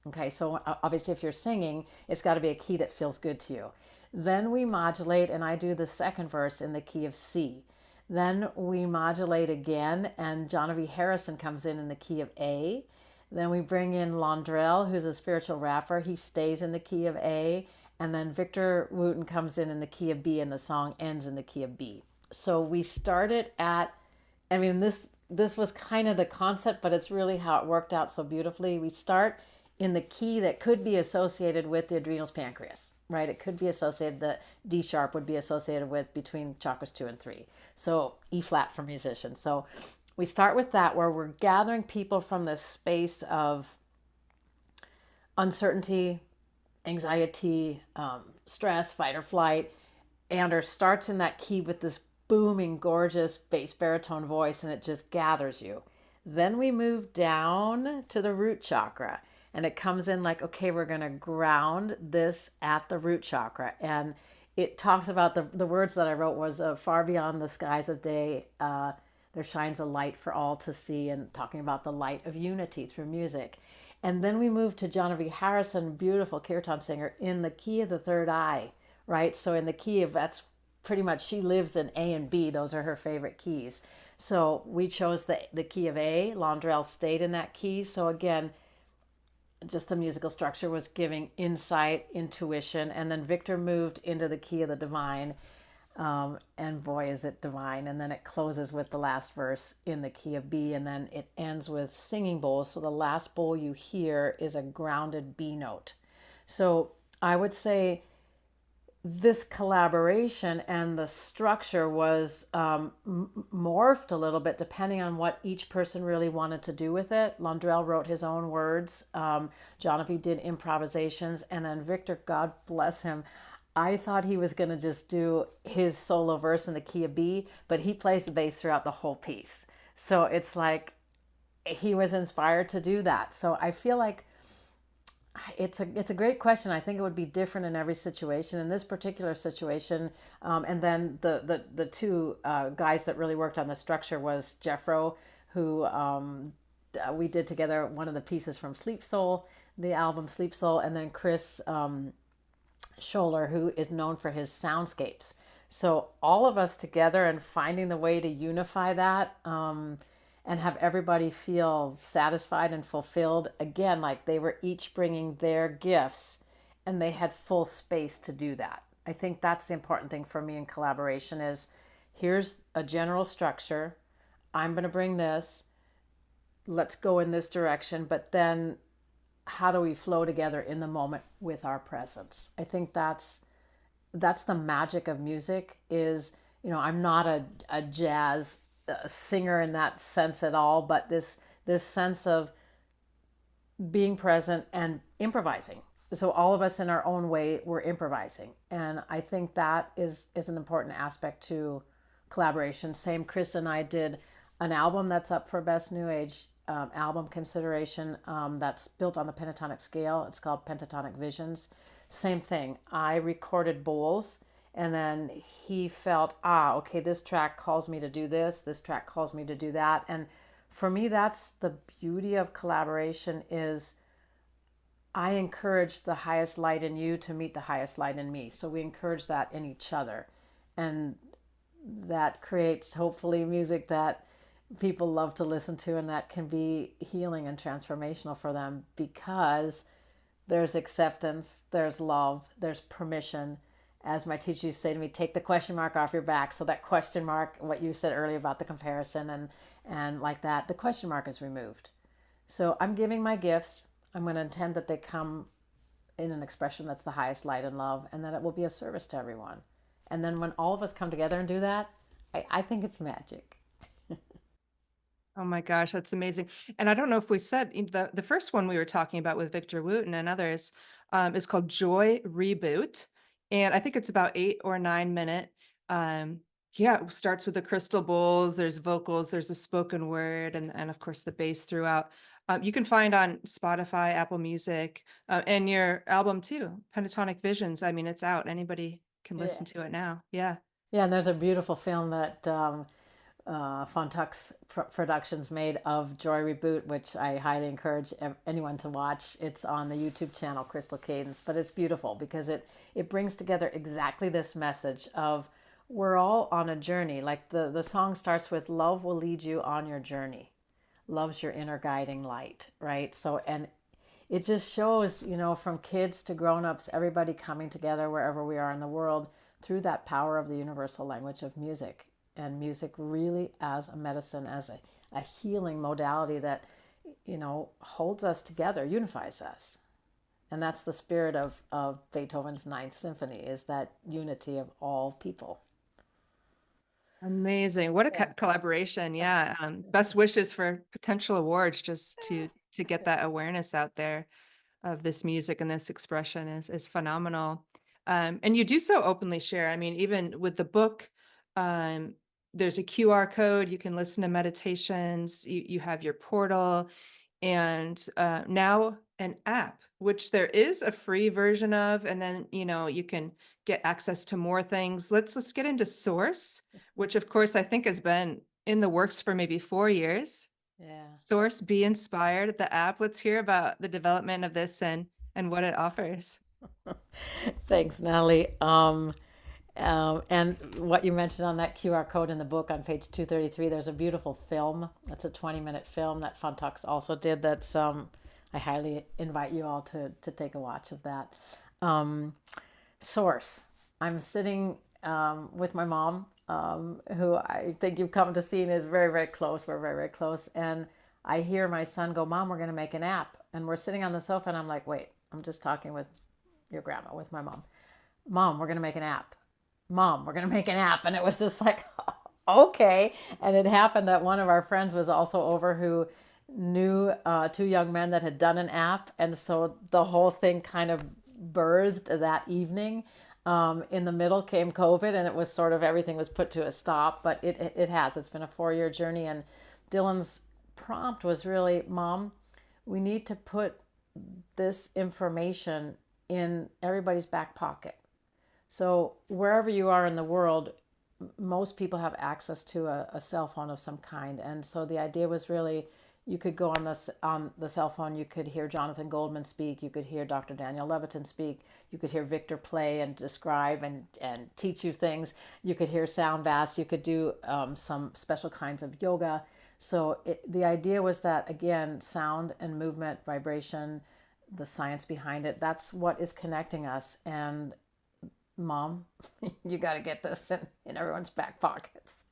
Okay, so obviously, if you're singing, it's got to be a key that feels good to you. Then we modulate, and I do the second verse in the key of C. Then we modulate again, and Johnny Harrison comes in the key of A. Then we bring in Londrell, who's a spiritual rapper. He stays in the key of A. And then Victor Wooten comes in the key of B, and the song ends in the key of B. So we started at, I mean, this was kind of the concept, but it's really how it worked out so beautifully. We start in the key that could be associated with the adrenals pancreas, right? It could be associated, the D sharp would be associated with between chakras 2 and 3. So E flat for musicians. So we start with that, where we're gathering people from this space of uncertainty, anxiety, stress, fight or flight. Anders starts in that key with this booming, gorgeous bass baritone voice, and it just gathers you. Then we move down to the root chakra, and it comes in like, okay, we're going to ground this at the root chakra. And it talks about the words that I wrote was far beyond the skies of day, there shines a light for all to see, and talking about the light of unity through music. And then we move to Johnny Harrison, beautiful kirtan singer, in the key of the third eye, right? So in the key of, that's pretty much, she lives in A and B. Those are her favorite keys. So we chose the key of A. Londrell stayed in that key. So again, just the musical structure was giving insight, intuition. And then Victor moved into the key of the divine. And boy, is it divine. And then it closes with the last verse in the key of B, and then it ends with singing bowls. So the last bowl you hear is a grounded B note. So I would say this collaboration and the structure was morphed a little bit depending on what each person really wanted to do with it. Londrell wrote his own words. Jonathan did improvisations, and then Victor, God bless him, I thought he was going to just do his solo verse in the key of B, but he plays the bass throughout the whole piece. So it's like he was inspired to do that. So I feel like it's a great question. I think it would be different in every situation. In this particular situation, and then the two guys that really worked on the structure was Jeffro, who we did together one of the pieces from Sleep Soul, the album Sleep Soul, and then Chris Scholler, who is known for his soundscapes. So all of us together and finding the way to unify that and have everybody feel satisfied and fulfilled. Again, like they were each bringing their gifts and they had full space to do that. I think that's the important thing for me in collaboration is here's a general structure. I'm going to bring this. Let's go in this direction. But then how do we flow together in the moment with our presence? I think that's the magic of music is, I'm not a jazz singer in that sense at all, but this sense of being present and improvising. So all of us in our own way, we're improvising. And I think that is an important aspect to collaboration. Same, Chris and I did an album that's up for Best New Age album consideration that's built on the pentatonic scale. It's called Pentatonic Visions. Same thing. I recorded bowls, and then he felt, okay, this track calls me to do this track calls me to do that. And for me, that's the beauty of collaboration is I encourage the highest light in you to meet the highest light in me. So we encourage that in each other, and that creates hopefully music that people love to listen to, and that can be healing and transformational for them because there's acceptance, there's love, there's permission. As my teacher used to say to me, take the question mark off your back. So that question mark, what you said earlier about the comparison and like that, the question mark is removed. So I'm giving my gifts. I'm going to intend that they come in an expression that's the highest light and love, and that it will be of service to everyone. And then when all of us come together and do that, I think it's magic. Oh my gosh, that's amazing. And I don't know if we said the first one we were talking about with Victor Wooten and others is called Joy Reboot. And I think it's about 8 or 9 minute. Um, yeah, it starts with the crystal bowls, there's vocals, there's a spoken word, and of course the bass throughout. You can find on Spotify, Apple Music, and your album too, Pentatonic Visions. I mean, it's out. Anybody can Yeah. listen to it now. Yeah. Yeah, and there's a beautiful film that Fontux Productions made of Joy Reboot, which I highly encourage anyone to watch. It's on the YouTube channel Crystal Cadence, but it's beautiful because it brings together exactly this message of we're all on a journey. Like the song starts with love will lead you on your journey. Love's your inner guiding light, right? So and it just shows, from kids to grown-ups, everybody coming together wherever we are in the world through that power of the universal language of music, and music really as a medicine, as a healing modality that holds us together, unifies us. And that's the spirit of Beethoven's Ninth Symphony, is that unity of all people. Amazing. What a Yeah. collaboration. Yeah. Best wishes for potential awards just to get that awareness out there of this music and this expression is phenomenal. And you do so openly share. I mean, even with the book, um, there's a QR code. You can listen to meditations. You have your portal, and now an app, which there is a free version of, and then you can get access to more things. Let's get into Source, which of course I think has been in the works for maybe 4 years. Yeah. Source Be Inspired, the app. Let's hear about the development of this and what it offers. Thanks, Natalie. And what you mentioned on that QR code in the book on page 233, there's a beautiful film. That's a 20-minute film that Fontux also did. That's I highly invite you all to take a watch of that. Um, Source. I'm sitting with my mom, who I think you've come to see and is very, very close. We're very, very close. And I hear my son go, Mom, we're going to make an app. And we're sitting on the sofa, and I'm like, wait, I'm just talking with your grandma, with my mom. Mom, we're going to make an app. Mom, we're going to make an app. And it was just like, okay. And it happened that one of our friends was also over who knew two young men that had done an app. And so the whole thing kind of birthed that evening. In the middle came COVID, and it was sort of everything was put to a stop, but it has. It's been a 4-year journey. And Dylan's prompt was really, Mom, we need to put this information in everybody's back pocket. So wherever you are in the world, most people have access to a cell phone of some kind. And so the idea was really, you could go on the cell phone, you could hear Jonathan Goldman speak, you could hear Dr. Daniel Levitin speak, you could hear Victor play and describe and teach you things, you could hear sound baths, you could do some special kinds of yoga. So the idea was that, again, sound and movement, vibration, the science behind it, that's what is connecting us. And Mom, you got to get this in everyone's back pockets.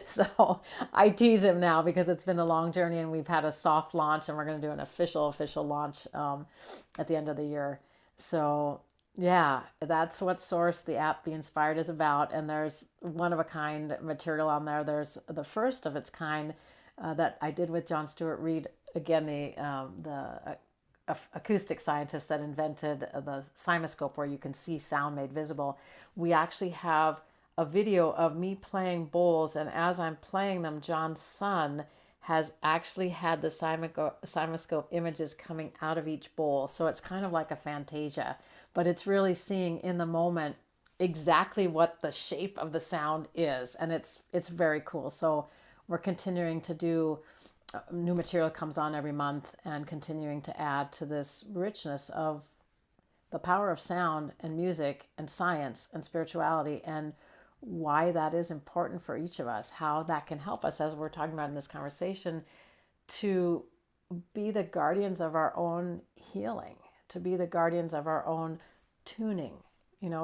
So I tease him now because it's been a long journey, and we've had a soft launch, and we're going to do an official launch at the end of the year. So yeah, that's what Source, the app Be Inspired, is about. And there's one of a kind material on there. There's the first of its kind that I did with John Stewart Reed. Again, the acoustic scientist that invented the cymoscope, where you can see sound made visible. We actually have a video of me playing bowls, and as I'm playing them, John's son has actually had the cymoscope images coming out of each bowl. So it's kind of like a fantasia, but it's really seeing in the moment exactly what the shape of the sound is, and it's very cool. So we're continuing to do new material, comes on every month, and continuing to add to this richness of the power of sound and music and science and spirituality, and why that is important for each of us, how that can help us, as we're talking about in this conversation, to be the guardians of our own healing, to be the guardians of our own tuning,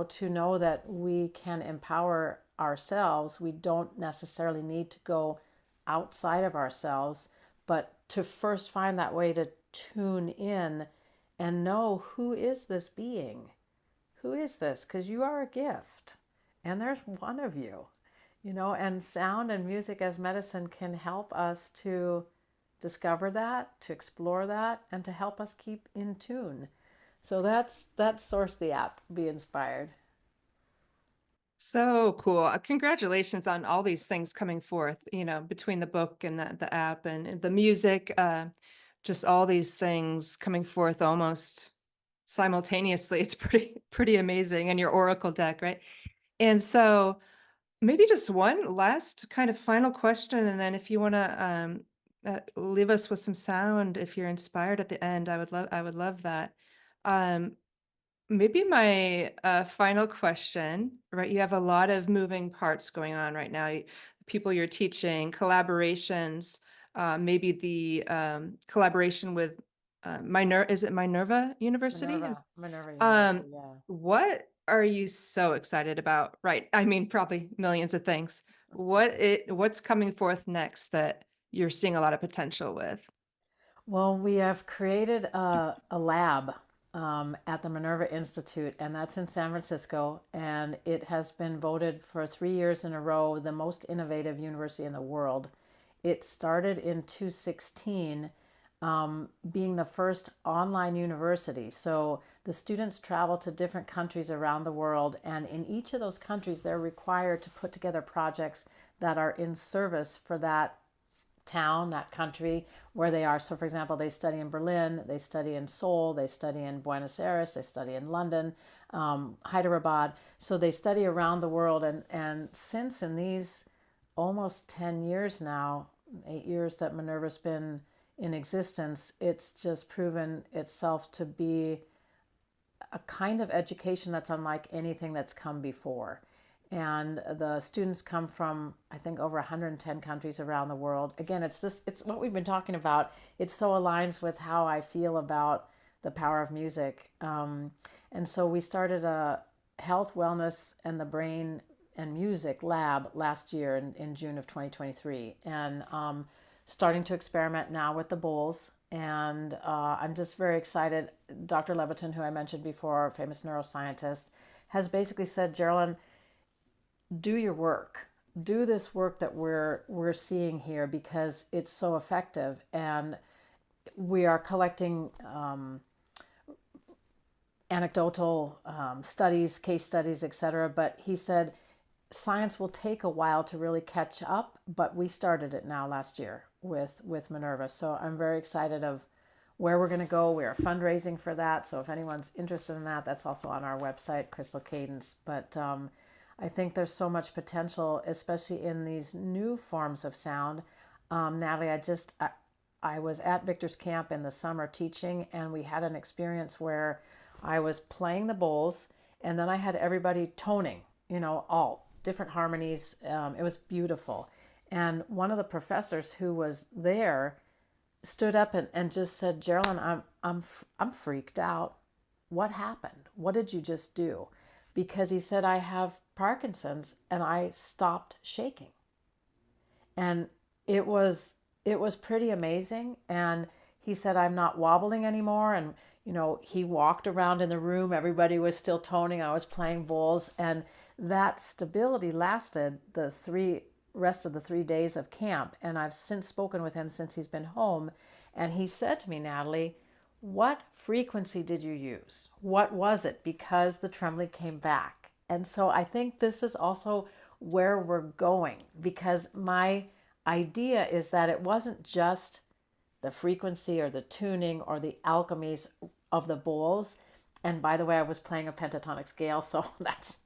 to know that we can empower ourselves. We don't necessarily need to go outside of ourselves, but to first find that way to tune in and know, who is this being? Who is this? Because you are a gift, and there's one of you. And sound and music as medicine can help us to discover that, to explore that, and to help us keep in tune. So that's Source the app. Be inspired. So cool. Congratulations on all these things coming forth, between the book and the app and the music, just all these things coming forth almost simultaneously. It's pretty amazing. And your Oracle deck, right? And so maybe just one last kind of final question, and then if you want to leave us with some sound, if you're inspired at the end, I would love that. Um, Maybe my final question, right? You have a lot of moving parts going on right now. People you're teaching, collaborations, maybe the collaboration with is it Minerva University? Minerva Um, University, yeah. what are you so excited about? Right. I mean, probably millions of things. What's coming forth next that you're seeing a lot of potential with? Well, we have created a lab at the Minerva Institute, and that's in San Francisco. And it has been voted for 3 years in a row the most innovative university in the world. It started in 2016, being the first online university. So the students travel to different countries around the world, and in each of those countries, they're required to put together projects that are in service for that town, that country where they are. So, for example, they study in Berlin, they study in Seoul, they study in Buenos Aires, they study in London, Hyderabad. So they study around the world. And since in these almost 10 years now, 8 years that Minerva's been in existence, it's just proven itself to be a kind of education that's unlike anything that's come before. And the students come from, I think, over 110 countries around the world. Again, it's what we've been talking about. It so aligns with how I feel about the power of music. And so we started a health, wellness, and the brain and music lab last year in June of 2023. And starting to experiment now with the bowls. And I'm just very excited. Dr. Lipton, who I mentioned before, famous neuroscientist, has basically said, Jeralyn, do your work. Do this work that we're seeing here because it's so effective. And we are collecting anecdotal studies, case studies, etc. But he said science will take a while to really catch up, but we started it now last year with Minerva. So I'm very excited of where we're going to go. We are fundraising for that. So if anyone's interested in that, that's also on our website, Crystal Cadence. But I think there's so much potential, especially in these new forms of sound. Natalie, I was at Victor's camp in the summer teaching, and we had an experience where I was playing the bowls, and then I had everybody toning, all different harmonies. It was beautiful. And one of the professors who was there stood up and just said, Jeralyn, I'm freaked out. What happened? What did you just do? Because he said, I have Parkinson's, and I stopped shaking. And it was pretty amazing. And he said, I'm not wobbling anymore. And he walked around in the room, everybody was still toning, I was playing bowls, and that stability lasted the rest of the 3 days of camp. And I've since spoken with him since he's been home, and he said to me, Natalie, what frequency did you use? What was it? Because the trembling came back. And so I think this is also where we're going, because my idea is that it wasn't just the frequency or the tuning or the alchemies of the bowls. And by the way, I was playing a pentatonic scale, so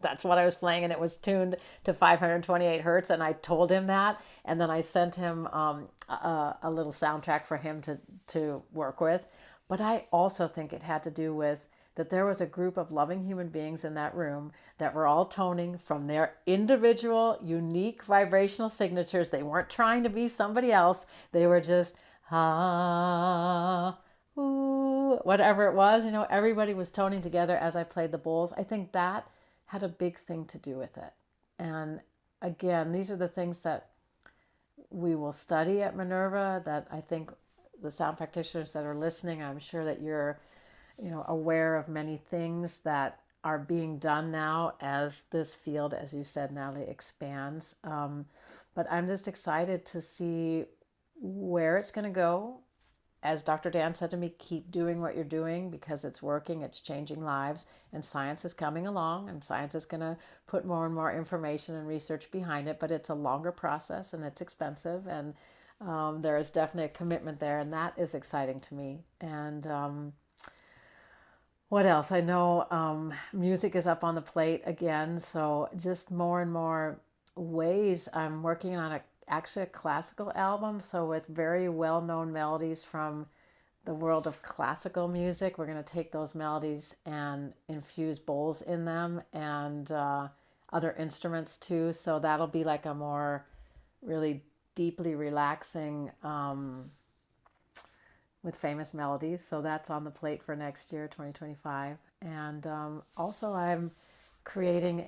that's what I was playing, and it was tuned to 528 hertz. And I told him that, and then I sent him a little soundtrack for him to work with. But I also think it had to do with that there was a group of loving human beings in that room that were all toning from their individual, unique vibrational signatures. They weren't trying to be somebody else. They were just ah, ooh, whatever it was. Everybody was toning together as I played the bowls. I think that had a big thing to do with it. And again, these are the things that we will study at Minerva, that I think the sound practitioners that are listening, I'm sure that you're aware of many things that are being done now as this field, as you said, Natalie, expands. But I'm just excited to see where it's going to go. As Dr. Dan said to me, keep doing what you're doing because it's working, it's changing lives, and science is coming along, and science is going to put more and more information and research behind it, but it's a longer process and it's expensive, and there is definitely a commitment there, and that is exciting to me. And what else? I know music is up on the plate again, so just more and more ways. I'm working on actually a classical album, so with very well-known melodies from the world of classical music. We're going to take those melodies and infuse bowls in them, and other instruments too. So that'll be like a more really deeply relaxing with famous melodies. So that's on the plate for next year, 2025. And also I'm creating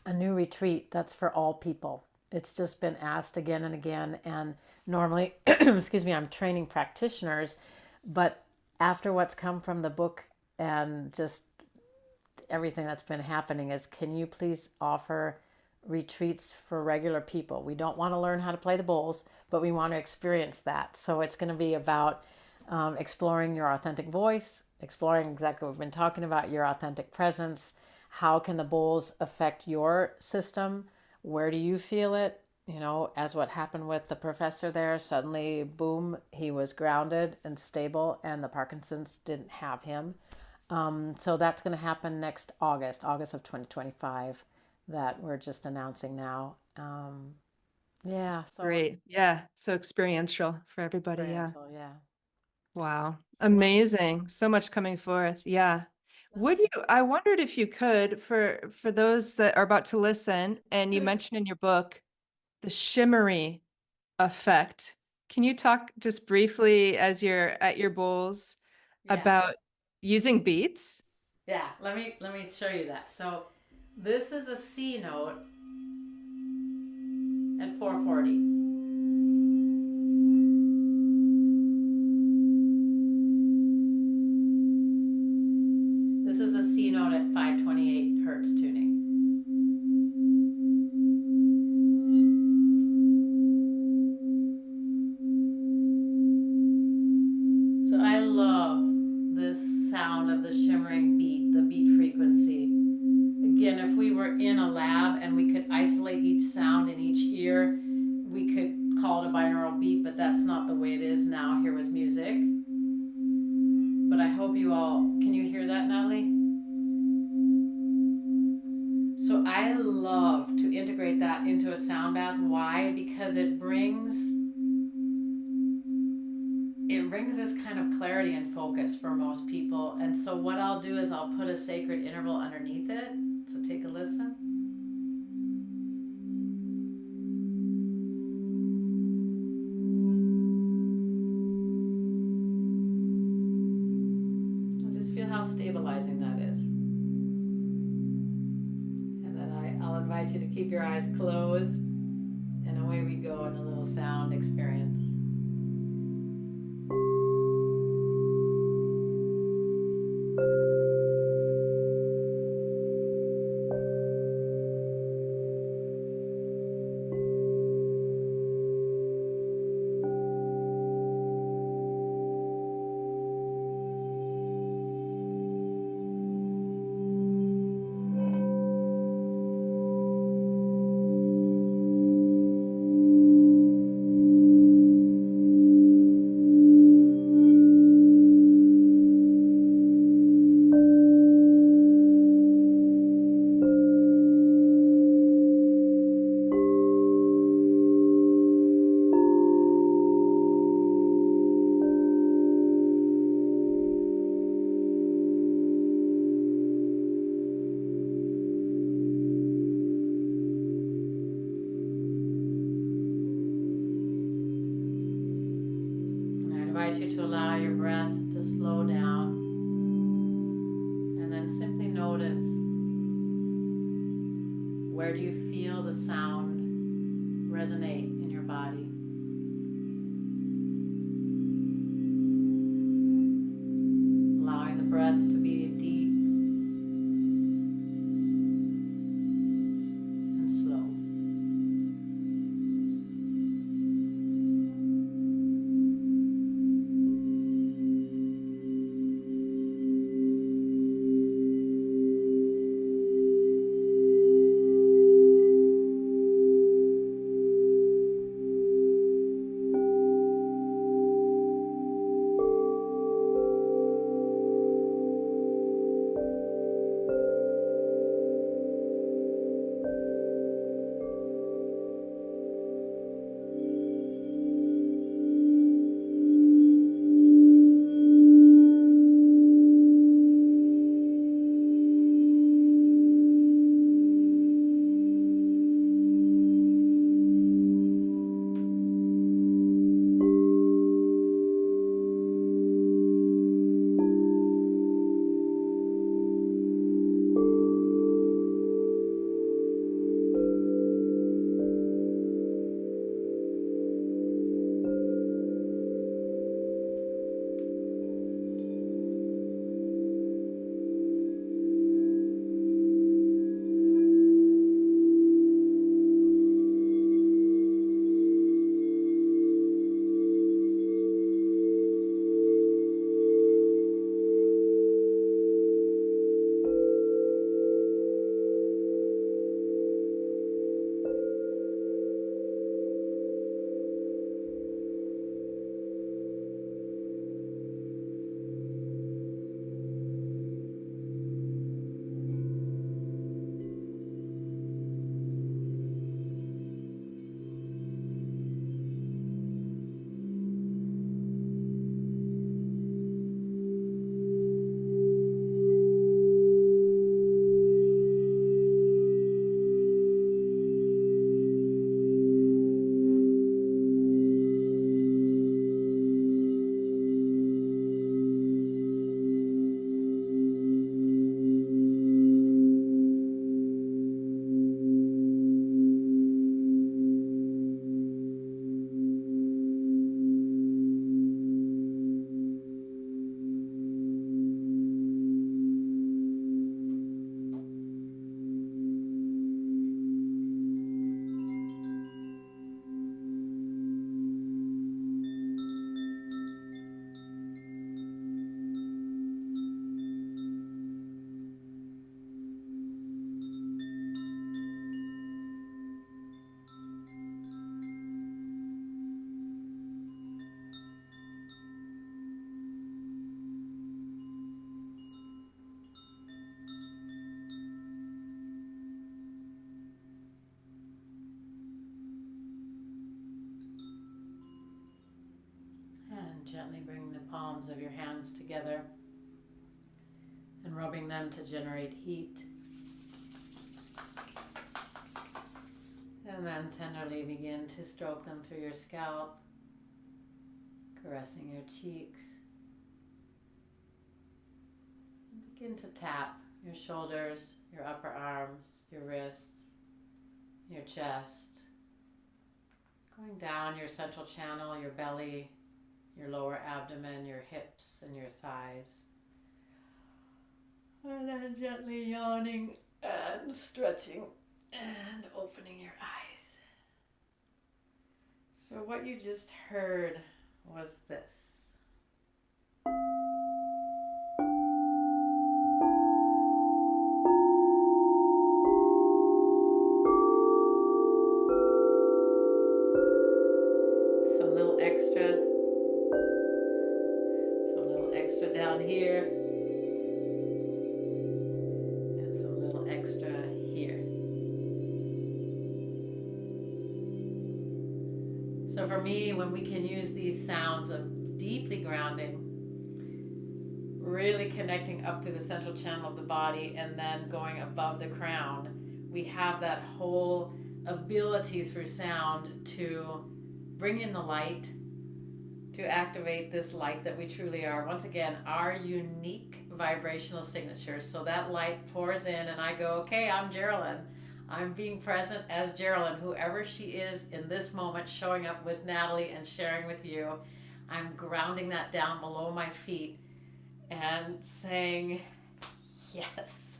a new retreat that's for all people. It's just been asked again and again. And normally, excuse me, I'm training practitioners, but after what's come from the book and just everything that's been happening is, can you please offer retreats for regular people? We don't want to learn how to play the bowls, but we want to experience that. So it's going to be about exploring your authentic voice, exploring exactly what we've been talking about, your authentic presence. How can the bowls affect your system? Where do you feel it? You know, as what happened with the professor there, suddenly, boom, he was grounded and stable, and the Parkinson's didn't have him. So that's going to happen next August of 2025, that we're just announcing now. Yeah, so Great. Yeah. So experiential for everybody. Yeah. experiential, yeah. Wow. So what? Amazing. So much coming forth. Yeah. I wondered if you could, for those that are about to listen, and you mentioned in your book, the shimmery effect. Can you talk just briefly as you're at your bowls Yeah, about using beats? yeah. Let me show you that. So this is a C note at 440. This is a C note at 528 hertz tuning. So I love this sound of the shimmering beat, the beat frequency. Again, if we were in a lab and we could isolate each sound in each ear, we could call it a binaural beat, but that's not the way it is now here with music. But I hope you all, can you hear that, Natalie? So I love to integrate that into a sound bath. Why? Because it brings this kind of clarity and focus for most people. And so what I'll do is I'll put a sacred interval underneath it. So take a listen. Just feel how stabilizing that is. And then I'll invite you to keep your eyes closed, and away we go in a little sound experience. You to allow your breath to slow down, and then simply notice, where do you feel the sound resonate in your body? Allowing the breath to be deep Gently bring the palms of your hands together and rubbing them to generate heat. And then tenderly begin to stroke them through your scalp, caressing your cheeks. And begin to tap your shoulders, your upper arms, your wrists, your chest, going down your central channel, your belly, your lower abdomen, your hips, and your thighs. And then gently yawning and stretching and opening your eyes. So what you just heard was this. Some little extra down here, and some little extra here. So for me, when we can use these sounds of deeply grounding, really connecting up through the central channel of the body and then going above the crown, we have that whole ability through sound to bring in the light, to activate this light that we truly are. Once again, our unique vibrational signature. So that light pours in and I go, okay, I'm Jeralyn. I'm being present as Jeralyn, whoever she is in this moment, showing up with Natalie and sharing with you. I'm grounding that down below my feet and saying, yes.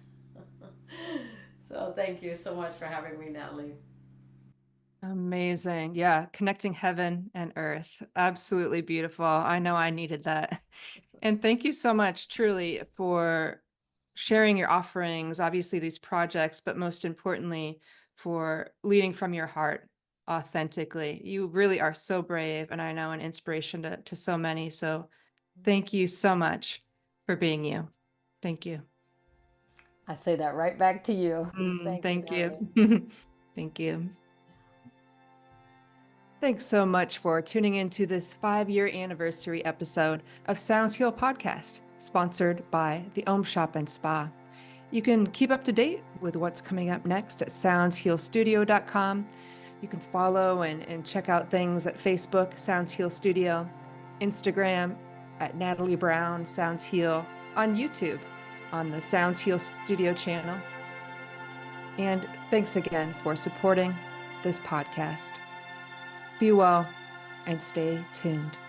So thank you so much for having me, Natalie. Amazing. Yeah. Connecting heaven and earth. Absolutely beautiful. I know I needed that. And thank you so much, truly, for sharing your offerings, obviously these projects, but most importantly, for leading from your heart authentically. You really are so brave, and I know an inspiration to so many. So thank you so much for being you. Thank you. I say that right back to you. Thank you. Thank you. Thanks so much for tuning into this 5-year anniversary episode of Sounds Heal Podcast, sponsored by the Om Shop and Spa. You can keep up to date with what's coming up next at soundshealstudio.com. You can follow and check out things at Facebook, Sounds Heal Studio, Instagram at Natalie Brown, Sounds Heal, on YouTube, on the Sounds Heal Studio channel. And thanks again for supporting this podcast. Be well and stay tuned.